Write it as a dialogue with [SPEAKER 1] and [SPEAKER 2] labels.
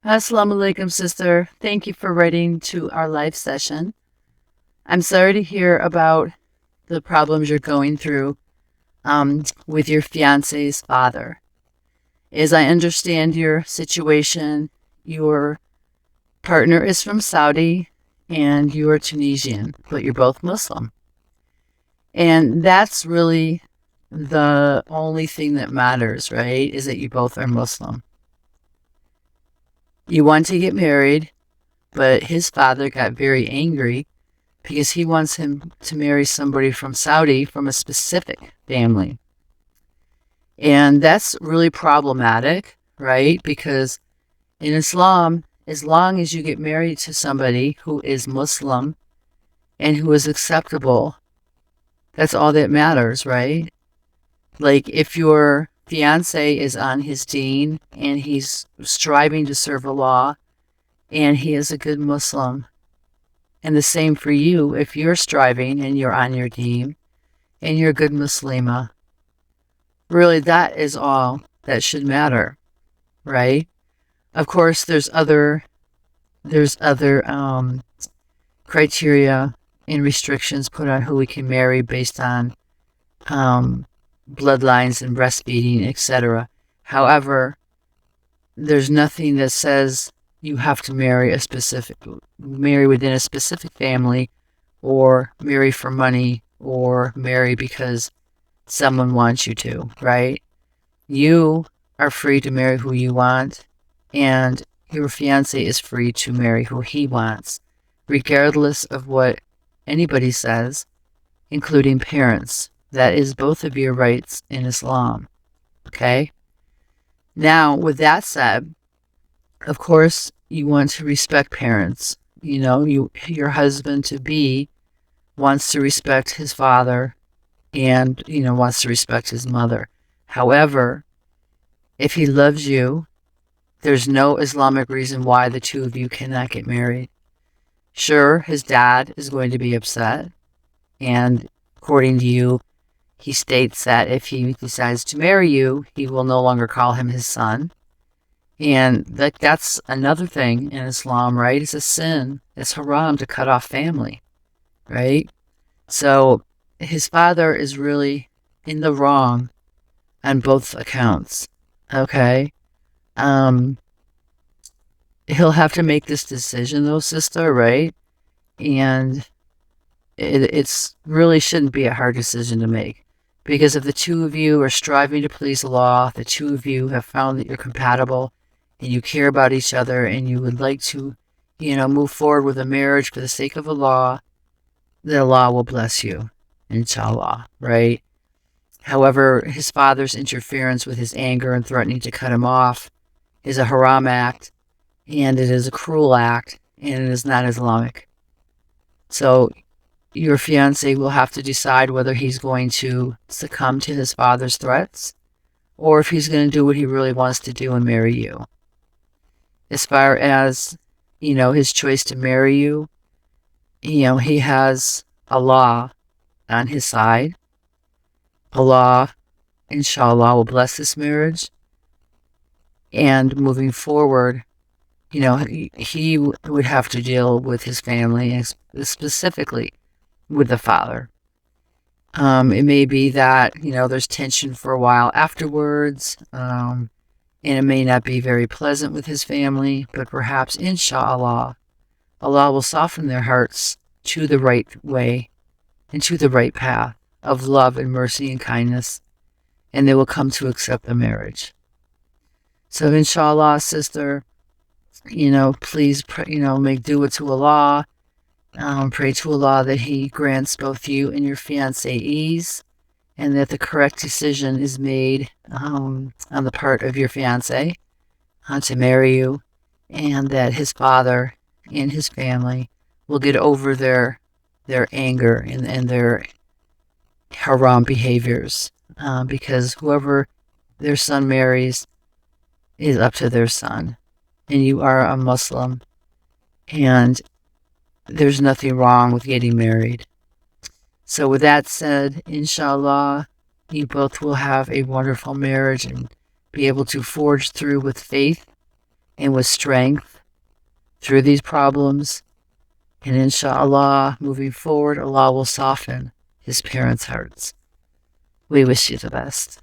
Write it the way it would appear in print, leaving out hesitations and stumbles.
[SPEAKER 1] Assalamu alaikum, sister. Thank you for writing to our live session. I'm sorry to hear about the problems you're going through with your fiance's father. As I understand your situation, your partner is from Saudi and you are Tunisian, but you're both Muslim. And that's really the only thing that matters, right? Is that you both are Muslim. You want to get married, but his father got very angry because he wants him to marry somebody from Saudi from a specific family. And that's really problematic, right? Because in Islam, as long as you get married to somebody who is Muslim and who is acceptable, that's all that matters, right? Like if your fiance is on his deen and he's striving to serve Allah and he is a good Muslim, and the same for you if you're striving and you're on your deen and you're a good Muslima. Really, that is all that should matter, right? Of course, there's other criteria and restrictions put on who we can marry based on bloodlines and breastfeeding, etc. However, there's nothing that says you have to marry within a specific family, or marry for money, or marry because someone wants you to, right? You are free to marry who you want, and your fiance is free to marry who he wants, regardless of what anybody says, including parents. That is both of your rights in Islam, okay? Now, with that said, of course, you want to respect parents. You know, your husband-to-be wants to respect his father and, wants to respect his mother. However, if he loves you, there's no Islamic reason why the two of you cannot get married. Sure, his dad is going to be upset, and according to you, he states that if he decides to marry you, he will no longer call him his son. And that's another thing in Islam, right? It's a sin. It's haram to cut off family, right? So his father is really in the wrong on both accounts, okay? He'll have to make this decision, though, sister, right? And it's really shouldn't be a hard decision to make. Because if the two of you are striving to please Allah, the two of you have found that you're compatible and you care about each other and you would like to, move forward with a marriage for the sake of Allah, then Allah will bless you, inshallah, right? However, his father's interference with his anger and threatening to cut him off is a haram act, and it is a cruel act, and it is not Islamic. So your fiancé will have to decide whether he's going to succumb to his father's threats or if he's going to do what he really wants to do and marry you. As far as, his choice to marry you, he has Allah on his side. Allah, inshallah, will bless this marriage. And moving forward, he would have to deal with his family, and specifically with the father. It may be that, there's tension for a while afterwards, and it may not be very pleasant with his family, but perhaps, inshallah, Allah will soften their hearts to the right way and to the right path of love and mercy and kindness, and they will come to accept the marriage. So, inshallah, sister, please, make dua to Allah. Pray to Allah that He grants both you and your fiancé ease, and that the correct decision is made on the part of your fiancé to marry you, and that his father and his family will get over their anger and their haram behaviors, because whoever their son marries is up to their son, and you are a Muslim, and there's nothing wrong with getting married. So with that said, inshallah, you both will have a wonderful marriage and be able to forge through with faith and with strength through these problems. And inshallah, moving forward, Allah will soften his parents' hearts. We wish you the best.